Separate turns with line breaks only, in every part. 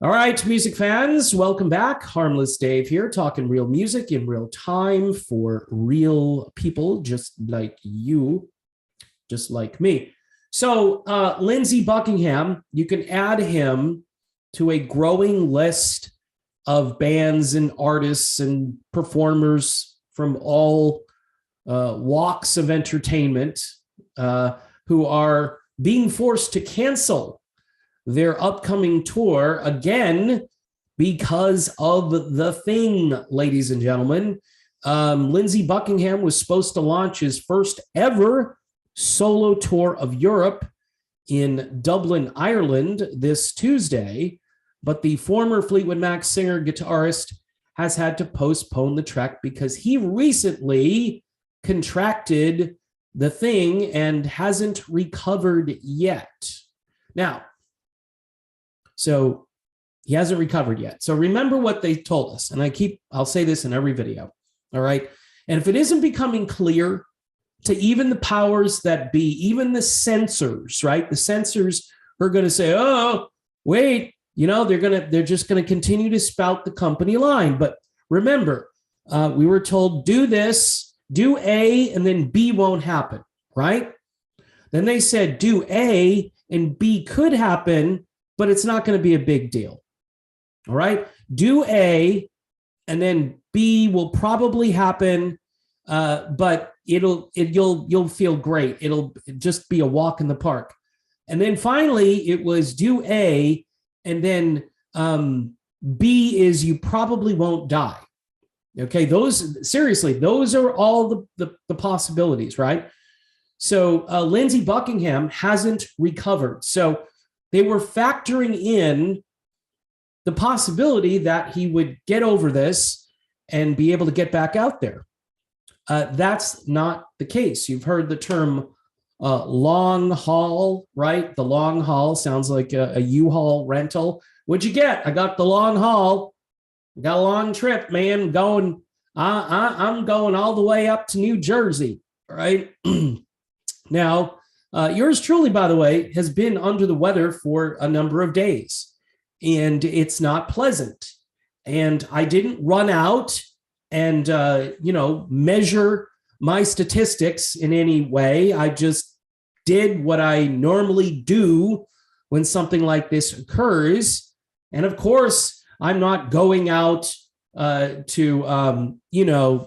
All right, music fans, welcome back. Harmless Dave here, talking real music in real time for real people just like you, just like me. So, Lindsey Buckingham, you can add him to a growing list of bands and artists and performers from all walks of entertainment who are being forced to cancel their upcoming tour again because of the thing, ladies and gentlemen. Lindsey Buckingham was supposed to launch his first ever solo tour of Europe in Dublin, Ireland this Tuesday, but the former Fleetwood Mac singer guitarist has had to postpone the trek because he recently contracted the thing and hasn't recovered yet. Now, so he hasn't recovered yet. So remember what they told us. And I'll say this in every video. All right. And if it isn't becoming clear to even the powers that be, even the censors, right? The censors are going to say, oh, wait, they're just going to continue to spout the company line. But remember, we were told, do this, do A, and then B won't happen, right? Then they said, do A and B could happen, but it's not going to be a big deal. All right. Do A and then B will probably happen, but you'll feel great. It'll just be a walk in the park. And then finally it was do A and then B is you probably won't die. Okay. Those are all the possibilities, right? So Lindsey Buckingham hasn't recovered. So they were factoring in the possibility that he would get over this and be able to get back out there. That's not the case. You've heard the term long haul, right? The long haul sounds like a U-Haul rental. What'd you get? I got the long haul. Got a long trip, man. I'm going all the way up to New Jersey, right? Now, yours truly, by the way, has been under the weather for a number of days, and it's not pleasant. And I didn't run out and, measure my statistics in any way. I just did what I normally do when something like this occurs. And of course, I'm not going out to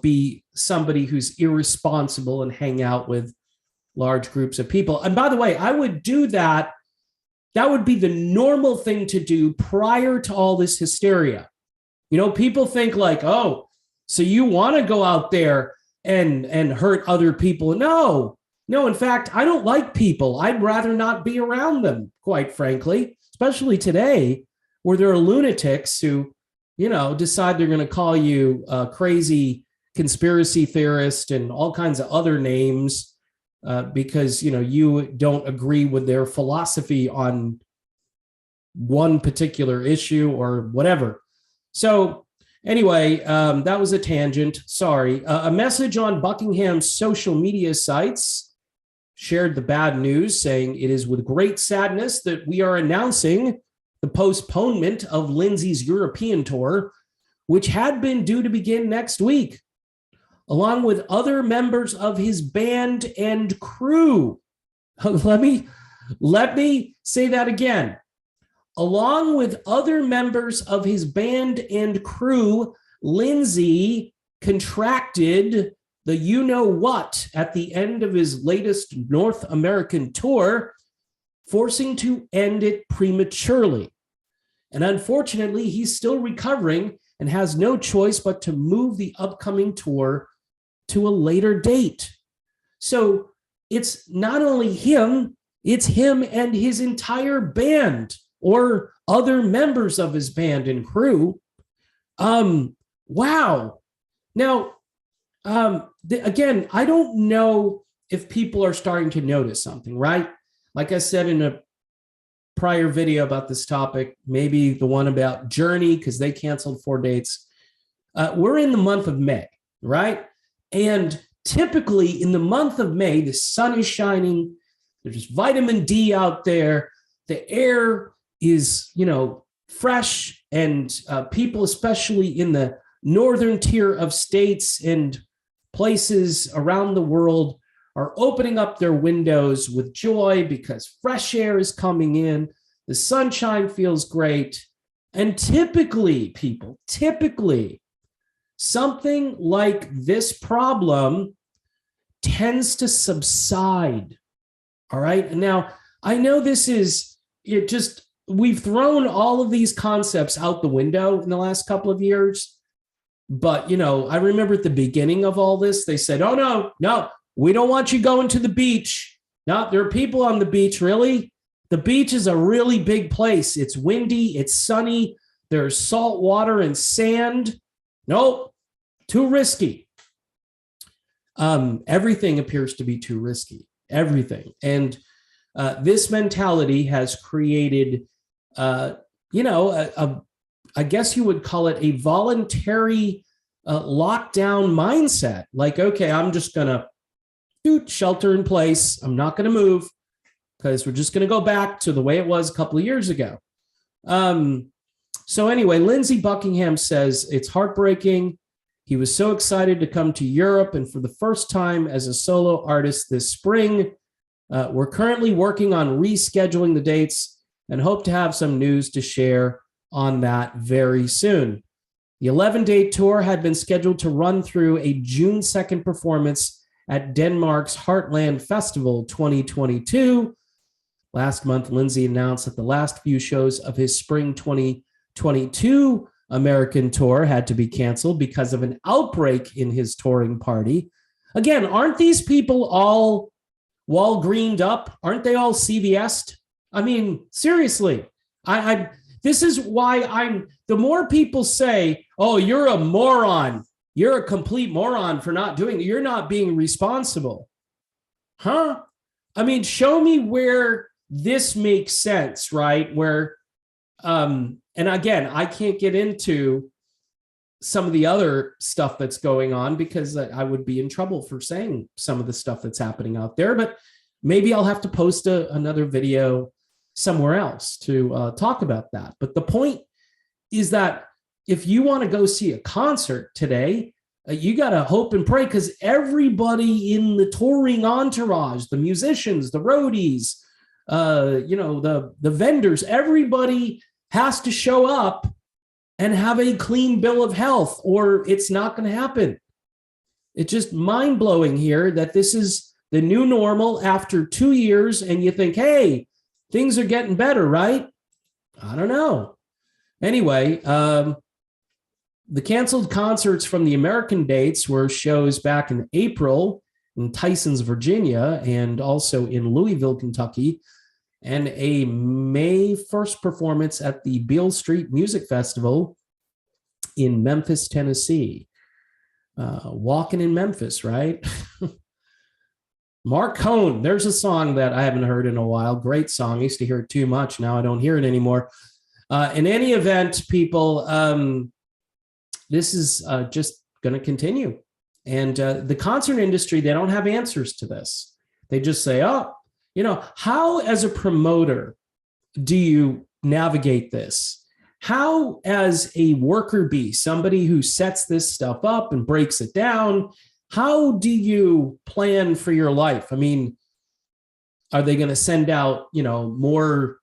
be somebody who's irresponsible and hang out with large groups of people. And by the way, I would do that. That would be the normal thing to do prior to all this hysteria. People think like, oh, so you want to go out there and hurt other people. No, in fact, I don't like people. I'd rather not be around them, quite frankly, especially today where there are lunatics who, decide they're going to call you a crazy conspiracy theorist and all kinds of other names. Because you don't agree with their philosophy on one particular issue or whatever. So anyway, that was a tangent. Sorry. A message on Buckingham's social media sites shared the bad news, saying it is with great sadness that we are announcing the postponement of Lindsey's European tour, which had been due to begin next week, along with other members of his band and crew. Let me say that again. Along with other members of his band and crew, Lindsey contracted the you-know-what at the end of his latest North American tour, forcing to end it prematurely. And unfortunately, he's still recovering and has no choice but to move the upcoming tour to a later date. So it's not only him, it's him and his entire band or other members of his band and crew. Wow. Now, again, I don't know if people are starting to notice something, right? Like I said in a prior video about this topic, maybe the one about Journey, because they canceled 4 dates. We're in the month of May, right? And typically in the month of May, the sun is shining. There's vitamin D out there. The air is, fresh, and people, especially in the northern tier of states and places around the world, are opening up their windows with joy because fresh air is coming in, the sunshine feels great. And typically, people, something like this problem tends to subside. All right. Now, I know this is it just, we've thrown all of these concepts out the window in the last couple of years. But, I remember at the beginning of all this, they said, oh, no, we don't want you going to the beach. No, there are people on the beach. Really? The beach is a really big place. It's windy. It's sunny. There's salt water and sand. Nope. Too risky. Everything appears to be too risky. Everything. And this mentality has created, I guess you would call it a voluntary lockdown mindset. Like, okay, I'm just going to shelter in place. I'm not going to move because we're just going to go back to the way it was a couple of years ago. So anyway, Lindsey Buckingham says it's heartbreaking. He was so excited to come to Europe, and for the first time as a solo artist this spring, we're currently working on rescheduling the dates and hope to have some news to share on that very soon. The 11-day tour had been scheduled to run through a June 2nd performance at Denmark's Heartland Festival 2022. Last month, Lindsey announced that the last few shows of his spring 2022 American tour had to be canceled because of an outbreak in his touring party. Again, aren't these people all Walgreened up? Aren't they all CVS'd? I mean, seriously, this is why the more people say, oh, you're a moron. You're a complete moron for not doing it. You're not being responsible. Huh? I mean, show me where this makes sense, right? Where, and again, I can't get into some of the other stuff that's going on because I would be in trouble for saying some of the stuff that's happening out there, but maybe I'll have to post another video somewhere else to talk about that. But the point is that if you want to go see a concert today, you got to hope and pray because everybody in the touring entourage, the musicians, the roadies, the vendors, everybody has to show up and have a clean bill of health or it's not going to happen. It's just mind-blowing here that this is the new normal after 2 years and you think, hey, things are getting better, right? I don't know. Anyway, the canceled concerts from the American dates were shows back in April in Tysons, Virginia, and also in Louisville, Kentucky, and a May 1st performance at the Beale Street Music Festival in Memphis, Tennessee. Walking in Memphis, right? Mark Cohn, there's a song that I haven't heard in a while. Great song. I used to hear it too much. Now I don't hear it anymore. In any event, people, this is just going to continue. And the concert industry, they don't have answers to this. They just say, oh, how as a promoter do you navigate this? How as a worker bee, somebody who sets this stuff up and breaks it down, how do you plan for your life? I mean, are they going to send out, more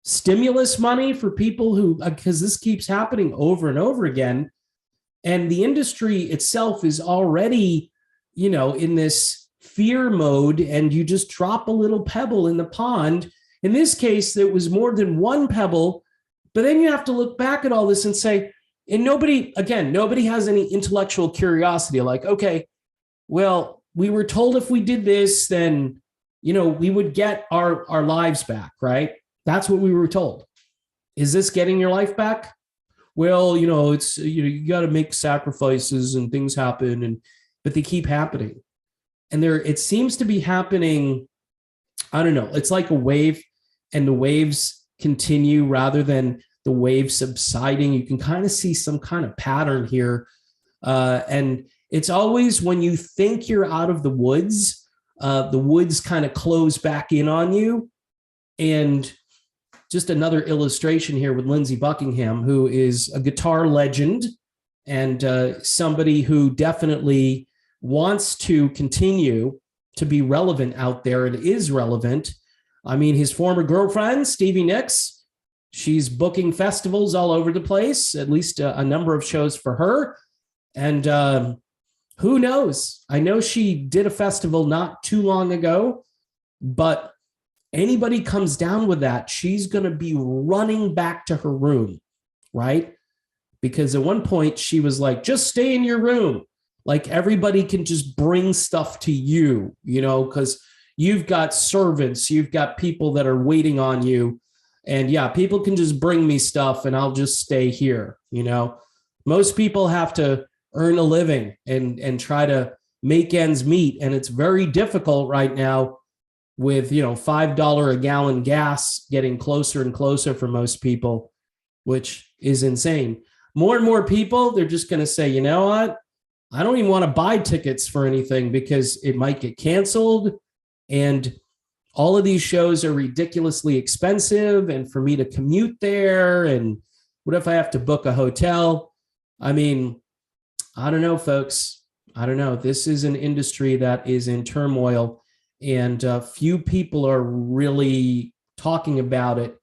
stimulus money for people who, because this keeps happening over and over again. And the industry itself is already, in this fear mode, and you just drop a little pebble in the pond. In this case, there was more than one pebble, but then you have to look back at all this and say, and nobody has any intellectual curiosity. Like, okay, well, we were told if we did this, then, we would get our lives back, right? That's what we were told. Is this getting your life back? Well, it's, you got to make sacrifices and things happen, but they keep happening. And it seems to be happening, I don't know, it's like a wave and the waves continue rather than the wave subsiding. You can kind of see some kind of pattern here. And it's always when you think you're out of the woods kind of close back in on you. And just another illustration here with Lindsey Buckingham, who is a guitar legend and somebody who definitely wants to continue to be relevant out there and is relevant. I mean, his former girlfriend, Stevie Nicks, she's booking festivals all over the place, at least a number of shows for her. And who knows? I know she did a festival not too long ago, but anybody comes down with that, she's going to be running back to her room, right? Because at one point she was like, just stay in your room. Like everybody can just bring stuff to you, you know, because you've got servants, you've got people that are waiting on you. And yeah, people can just bring me stuff and I'll just stay here. You know, most people have to earn a living and try to make ends meet. And it's very difficult right now with, you know, $5 a gallon gas getting closer and closer for most people, which is insane. More and more people, they're just going to say, you know what? I don't even want to buy tickets for anything because it might get canceled. And all of these shows are ridiculously expensive. And for me to commute there, and what if I have to book a hotel? I mean, I don't know, folks. I don't know. This is an industry that is in turmoil, and few people are really talking about it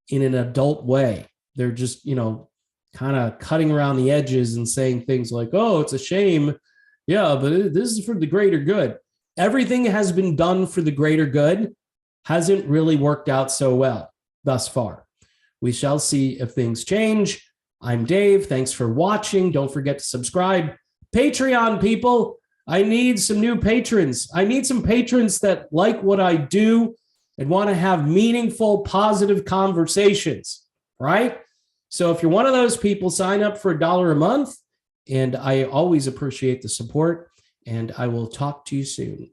in an adult way. They're just, you know, kind of cutting around the edges and saying things like, oh, it's a shame. Yeah, but this is for the greater good. Everything has been done for the greater good, hasn't really worked out so well thus far. We shall see if things change. I'm Dave. Thanks for watching. Don't forget to subscribe. Patreon, people. I need some new patrons. I need some patrons that like what I do and want to have meaningful, positive conversations, right? So if you're one of those people, sign up for $1 a month. And I always appreciate the support. And I will talk to you soon.